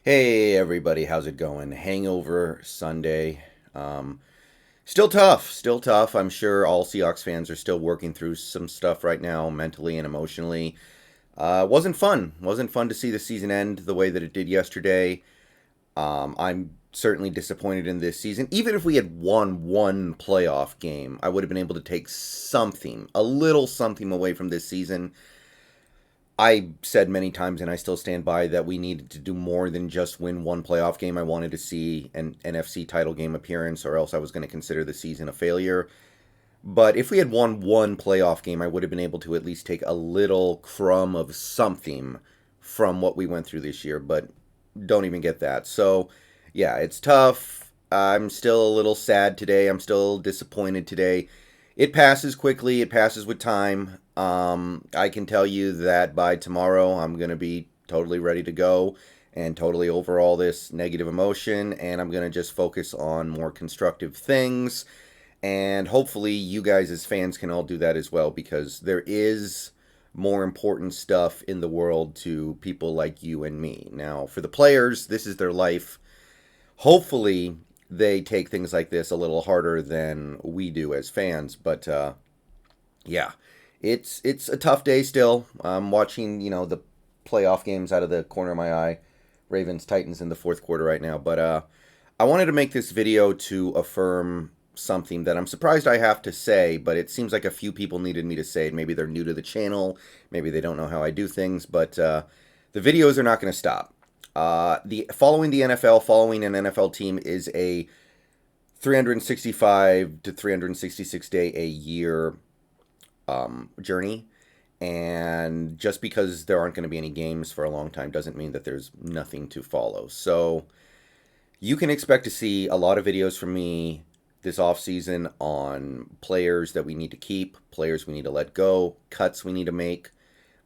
Hey everybody, how's it going? Hangover Sunday. Um, Still tough, still tough. I'm sure all Seahawks fans are still working through some stuff right now, mentally and emotionally. Wasn't fun to see the season end the way that it did yesterday. I'm certainly disappointed in this season. Even if we had won one playoff game, I would have been able to take something, a little something away from this season. I said many times, and I still stand by, that we needed to do more than just win one playoff game. I wanted to see an NFC title game appearance, or else I was going to consider the season a failure. But if we had won one playoff game, I would have been able to at least take a little crumb of something from what we went through this year, but don't even get that. So, yeah, it's tough. I'm still a little sad today. I'm still disappointed today. It passes quickly, it passes with time. I can tell you that by tomorrow, I'm going to be totally ready to go and totally over all this negative emotion, and I'm going to just focus on more constructive things. And hopefully, you guys as fans can all do that as well, because there is more important stuff in the world to people like you and me. Now, for the players, this is their life. Hopefully, they take things like this a little harder than we do as fans. But yeah, it's a tough day still. I'm watching the playoff games out of the corner of my eye. Ravens Titans in the fourth quarter right now. But I wanted to make this video to affirm something that I'm surprised I have to say, but it seems like a few people needed me to say it. Maybe they're new to the channel, maybe they don't know how I do things, but the videos are not going to stop. The following the NFL, following an NFL team is a 365 to 366 day a year journey. And just because there aren't going to be any games for a long time doesn't mean that there's nothing to follow. So you can expect to see a lot of videos from me this offseason on players that we need to keep, players we need to let go, cuts we need to make,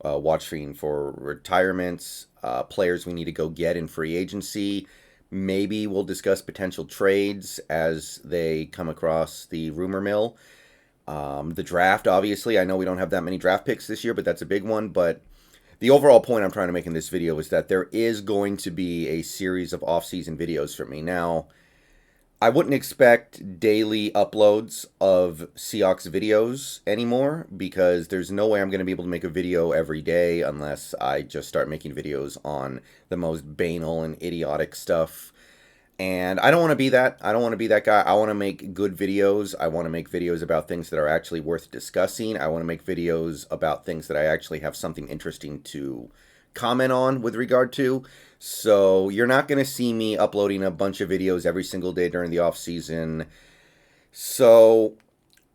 watching for retirements, players we need to go get in free agency. Maybe we'll discuss potential trades as they come across the rumor mill. The draft, obviously, I know we don't have that many draft picks this year, but that's a big one. But the overall point I'm trying to make in this video is that there is going to be a series of off-season videos from me. Now, I wouldn't expect daily uploads of Seahawks videos anymore, because there's no way I'm going to be able to make a video every day unless I just start making videos on the most banal and idiotic stuff. And I don't want to be that. I don't want to be that guy. I want to make good videos. I want to make videos about things that are actually worth discussing. I want to make videos about things that I actually have something interesting to comment on with regard to. So you're not going to see me uploading a bunch of videos every single day during the off season. So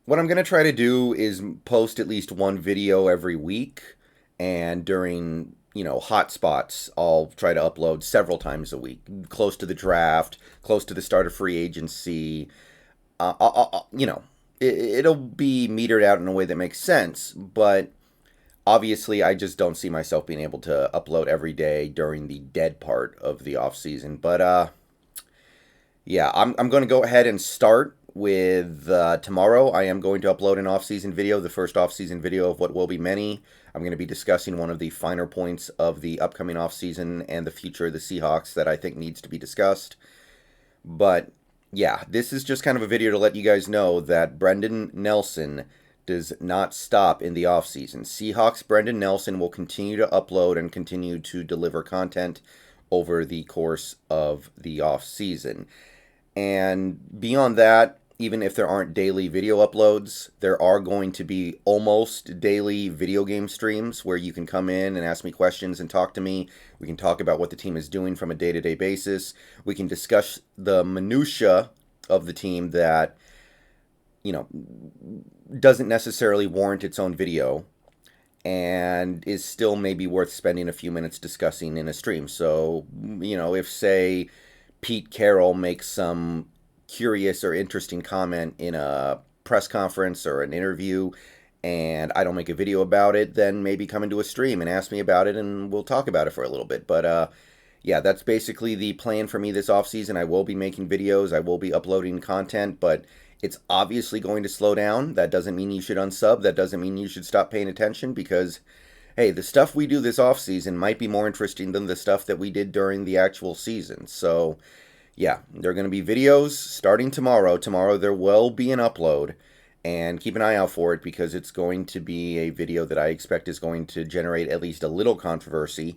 what I'm going to try to do is post at least one video every week, and during hot spots, I'll try to upload several times a week, close to the draft, close to the start of free agency. It'll be metered out in a way that makes sense, but obviously, I just don't see myself being able to upload every day during the dead part of the off season. But yeah, I'm going to go ahead and start with tomorrow. I am going to upload an off-season video, the first off-season video of what will be many. I'm going to be discussing one of the finer points of the upcoming off-season and the future of the Seahawks that I think needs to be discussed. But yeah, this is just kind of a video to let you guys know that Brendan Nelson does not stop in the offseason. Seahawks Brendan Nelson will continue to upload and continue to deliver content over the course of the offseason. And beyond that, even if there aren't daily video uploads, there are going to be almost daily video game streams where you can come in and ask me questions and talk to me. We can talk about what the team is doing from a day-to-day basis. We can discuss the minutia of the team that doesn't necessarily warrant its own video and is still maybe worth spending a few minutes discussing in a stream. So, if, say, Pete Carroll makes some curious or interesting comment in a press conference or an interview and I don't make a video about it, then maybe come into a stream and ask me about it and we'll talk about it for a little bit. But yeah, that's basically the plan for me this offseason. I will be making videos. I will be uploading content, but it's obviously going to slow down. That doesn't mean you should unsub. That doesn't mean you should stop paying attention, because hey, the stuff we do this off season might be more interesting than the stuff that we did during the actual season. So, yeah, there are going to be videos starting tomorrow. Tomorrow there will be an upload, and keep an eye out for it because it's going to be a video that I expect is going to generate at least a little controversy.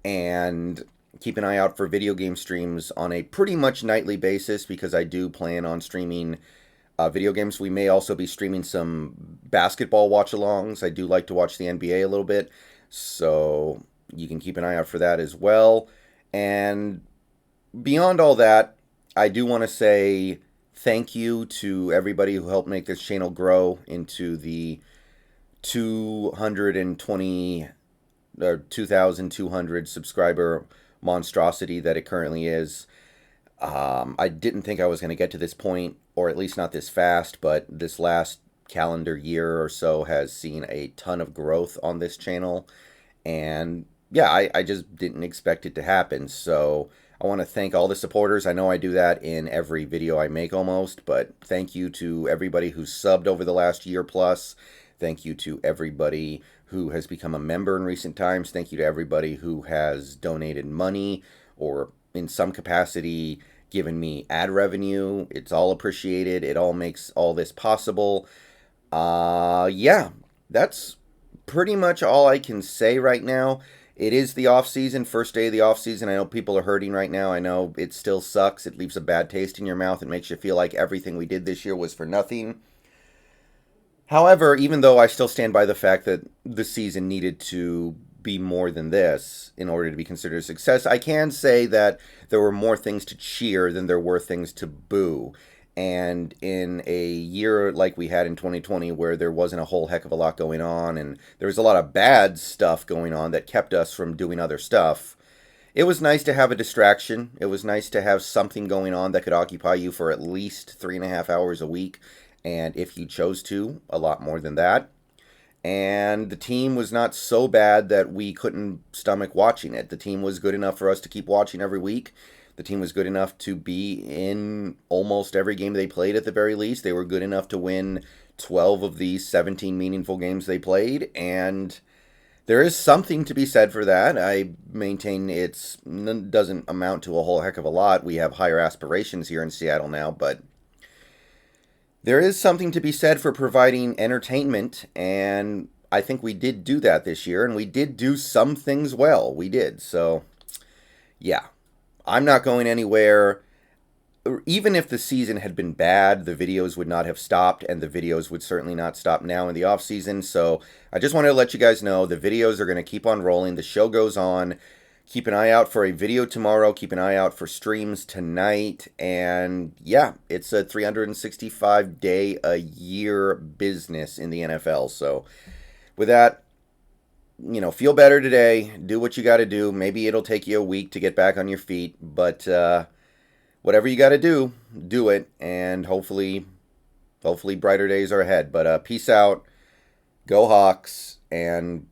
And keep an eye out for video game streams on a pretty much nightly basis because I do plan on streaming video games. We may also be streaming some basketball watch-alongs. I do like to watch the NBA a little bit, so you can keep an eye out for that as well. And beyond all that, I do want to say thank you to everybody who helped make this channel grow into the 220 or 2,200 subscriber monstrosity that it currently is. I didn't think I was going to get to this point, or at least not this fast, but this last calendar year or so has seen a ton of growth on this channel. And yeah, I just didn't expect it to happen. So I want to thank all the supporters. I know I do that in every video I make almost, but thank you to everybody who's subbed over the last year plus. Thank you to everybody who has become a member in recent times. Thank you to everybody who has donated money or in some capacity given me ad revenue. It's all appreciated. It all makes all this possible. Yeah, that's pretty much all I can say right now. It is the off season, first day of the off season. I know people are hurting right now. I know it still sucks. It leaves a bad taste in your mouth. It makes you feel like everything we did this year was for nothing. However, even though I still stand by the fact that the season needed to be more than this in order to be considered a success, I can say that there were more things to cheer than there were things to boo. And in a year like we had in 2020 where there wasn't a whole heck of a lot going on and there was a lot of bad stuff going on that kept us from doing other stuff, it was nice to have a distraction. It was nice to have something going on that could occupy you for at least 3.5 hours a week. And if you chose to, a lot more than that. And the team was not so bad that we couldn't stomach watching it. The team was good enough for us to keep watching every week. The team was good enough to be in almost every game they played at the very least. They were good enough to win 12 of the 17 meaningful games they played. And there is something to be said for that. I maintain it doesn't amount to a whole heck of a lot. We have higher aspirations here in Seattle now, but there is something to be said for providing entertainment, and I think we did do that this year, and we did do some things well. We did. So, yeah. I'm not going anywhere. Even if the season had been bad, the videos would not have stopped, and the videos would certainly not stop now in the off season. So, I just wanted to let you guys know the videos are going to keep on rolling. The show goes on. Keep an eye out for a video tomorrow. Keep an eye out for streams tonight. And yeah, it's a 365-day-a-year business in the NFL. So with that, feel better today. Do what you got to do. Maybe it'll take you a week to get back on your feet. But whatever you got to do, do it. And hopefully brighter days are ahead. But peace out. Go Hawks. And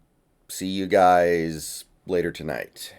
see you guys later tonight.